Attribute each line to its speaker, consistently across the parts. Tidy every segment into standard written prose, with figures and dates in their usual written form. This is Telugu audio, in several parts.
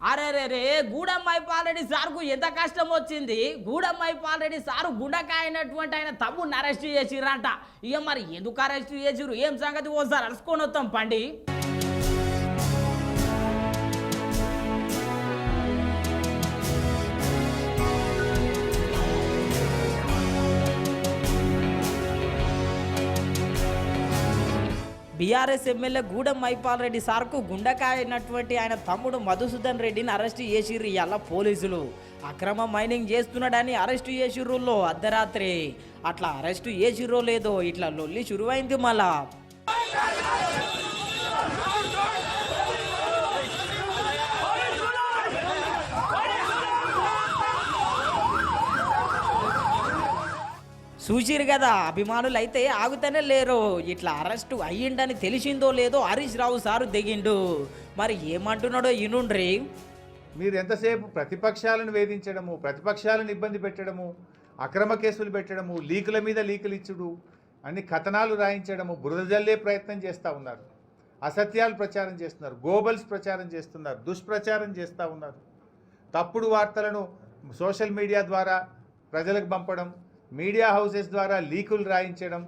Speaker 1: అరే రే రే గూడమ్మాయి పాలరెడ్డి సార్కు ఎంత కష్టం వచ్చింది. గూడమ్మాయి పాలరెడ్డి సారు గుండకాయ అయినటువంటి ఆయన తమ్ముడిని అరెస్ట్ చేసిరంట. ఇక మరి ఎందుకు అరెస్ట్ చేసిరు ఏం సంగతి ఓసారి అరుచుకొని వస్తాం పండి. బీఆర్ఎస్ ఎమ్మెల్యే గూడెం మైపాల్ రెడ్డి సార్కు గుండకాయ అయినటువంటి ఆయన తమ్ముడు మధుసూదన్ రెడ్డిని అరెస్ట్ చేసిర్రు ఇవాళ పోలీసులు. అక్రమ మైనింగ్ చేస్తున్నాడని అరెస్టు చేసిర్రులో అర్ధరాత్రి. అట్లా అరెస్టు చేసిర్రో లేదో ఇట్లా లొల్లి శురువైంది మళ్ళా. చూసిరు కదా, అభిమానులు అయితే ఆగుతూనే లేరు. ఇట్లా అరెస్టు అయ్యిండని తెలిసిందో లేదో హరీష్ రావు సారు దిగిండు. మరి ఏమంటున్నాడో ఇనుండ్రి.
Speaker 2: మీరు ఎంతసేపు ప్రతిపక్షాలను వేధించడము, ప్రతిపక్షాలను ఇబ్బంది పెట్టడము, అక్రమ కేసులు పెట్టడము, లీకుల మీద లీకులు ఇచ్చుడు, అన్ని కథనాలు రాయించడము, బురద జల్లే ప్రయత్నం చేస్తూ ఉన్నారు. అసత్యాలు ప్రచారం చేస్తున్నారు, గోబల్స్ ప్రచారం చేస్తున్నారు, దుష్ప్రచారం చేస్తూ ఉన్నారు. తప్పుడు వార్తలను సోషల్ మీడియా ద్వారా ప్రజలకు పంపడం, మీడియా హౌసెస్ ద్వారా లీకులు రాయించడం,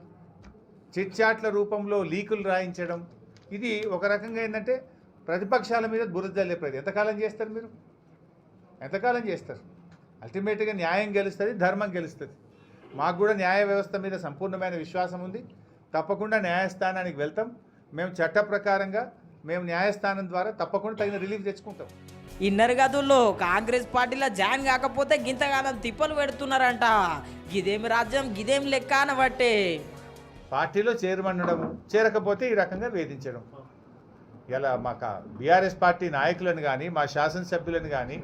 Speaker 2: చిట్చాట్ల రూపంలో లీకులు రాయించడం, ఇది ఒక రకంగా ఏంటంటే ప్రతిపక్షాల మీద బురద జల్లే ప్రయత్నం. ఎంతకాలం చేస్తారు మీరు? ఎంతకాలం చేస్తారు? అల్టిమేట్గా న్యాయం గెలుస్తుంది, ధర్మం గెలుస్తుంది. మాకు కూడా న్యాయ వ్యవస్థ మీద సంపూర్ణమైన విశ్వాసం ఉంది. తప్పకుండా న్యాయస్థానానికి వెళ్తాం. మేము చట్ట ప్రకారంగా మేము న్యాయస్థానం ద్వారా తప్పకుండా తగిన రిలీఫ్ తెచ్చుకుంటాం.
Speaker 1: ఇన్నర్ గదుల్లో కాంగ్రెస్ పార్టీలో జాయిన్ కాకపోతే గింతగానం తిప్పలు పెడుతున్నారంట. గిదేమి రాజ్యం గిదేమి లెక్క అనబట్టే
Speaker 2: పార్టీలో చేరమనడము, చేరకపోతే ఈ రకంగా వేధించడం. ఇలా మా బీఆర్ఎస్ పార్టీ నాయకులను కానీ, మా శాసనసభ్యులను కానీ,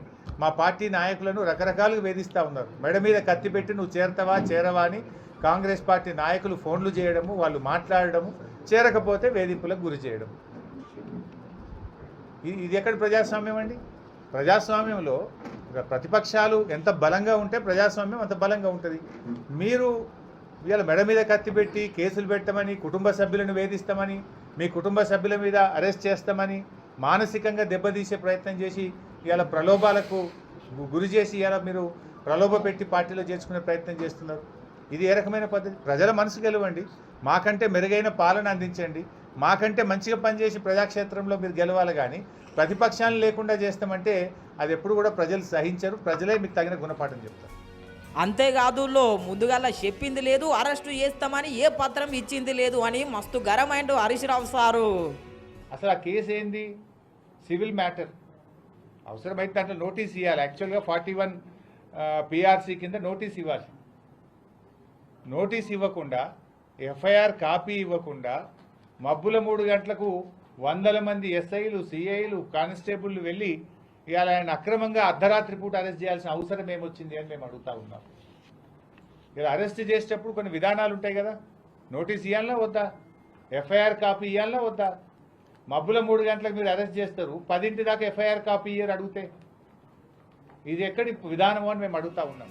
Speaker 2: మా పార్టీ నాయకులను రకరకాలుగా వేధిస్తూ ఉన్నారు. మెడ మీద కత్తి పెట్టి నువ్వు చేరతావా చేరవా అని కాంగ్రెస్ పార్టీ నాయకులు ఫోన్లు చేయడము, వాళ్ళు మాట్లాడడము, చేరకపోతే వేధింపులకు గురి చేయడం. ఇది ఎక్కడి ప్రజాస్వామ్యం అండి? ప్రజాస్వామ్యంలో ప్రతిపక్షాలు ఎంత బలంగా ఉంటే ప్రజాస్వామ్యం అంత బలంగా ఉంటుంది. మీరు ఇవాళ మెడ మీద కత్తి పెట్టి కేసులు పెట్టమని, కుటుంబ సభ్యులను వేధిస్తామని, మీ కుటుంబ సభ్యుల మీద అరెస్ట్ చేస్తామని, మానసికంగా దెబ్బతీసే ప్రయత్నం చేసి ఇవాళ ప్రలోభాలకు గురి చేసి ఇవాళ మీరు ప్రలోభ పెట్టి పార్టీలో చేర్చుకునే ప్రయత్నం చేస్తున్నారు. ఇది ఏ రకమైన పద్ధతి? ప్రజల మనసు గెలవండి, మాకంటే మెరుగైన పాలన అందించండి, మాకంటే మంచిగా పనిచేసి ప్రజాక్షేత్రంలో మీరు గెలవాలి. కానీ ప్రతిపక్షాలు లేకుండా చేస్తామంటే అది ఎప్పుడు కూడా ప్రజలు సహించరు. ప్రజలే మీకు తగిన గుణపాఠం చెప్తారు.
Speaker 1: అంతేకాదు ముందుగా చెప్పింది లేదు, అరెస్టు చేస్తామని ఏ పత్రం ఇచ్చింది లేదు అని మస్తు గరమైండు హరీష్ రావు సారు.
Speaker 2: అసలు ఆ కేసు ఏంది? Civil matter. అవసరమైతే దాంట్లో నోటీస్ ఇవ్వాలి. యాక్చువల్గా 41 పిఆర్సీ కింద నోటీస్ ఇవ్వాలి. నోటీస్ ఇవ్వకుండా, ఎఫ్ఐఆర్ కాపీ ఇవ్వకుండా, మబ్బుల 3 గంటలకు 100 మంది ఎస్ఐలు, సిఐలు, కానిస్టేబుల్లు వెళ్ళి ఇవాళ ఆయన అక్రమంగా అర్ధరాత్రి పూట అరెస్ట్ చేయాల్సిన అవసరం ఏమొచ్చింది అని మేము అడుగుతా ఉన్నాం. ఇలా అరెస్ట్ చేసేటప్పుడు కొన్ని విధానాలు ఉంటాయి కదా. నోటీస్ ఇవ్వాలన్నా వద్దా? ఎఫ్ఐఆర్ కాపీ ఇవ్వాలన్నా వద్దా? మబ్బుల 3 గంటలకు మీరు అరెస్ట్ చేస్తారు, 10 దాకా ఎఫ్ఐఆర్ కాపీ ఇయ్యరు అడిగితే. ఇది ఎక్కడి విధానం అని మేము అడుగుతా ఉన్నాం.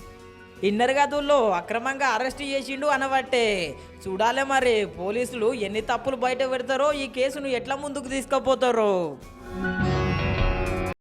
Speaker 1: ఇన్నర్ గదుల్లో అక్రమంగా అరెస్ట్ చేసిండు అనబట్టే చూడాలి మరి పోలీసులు ఎన్ని తప్పులు బయట పెడతారో, ఈ కేసును ఎట్లా ముందుకు తీసుకుపోతారో.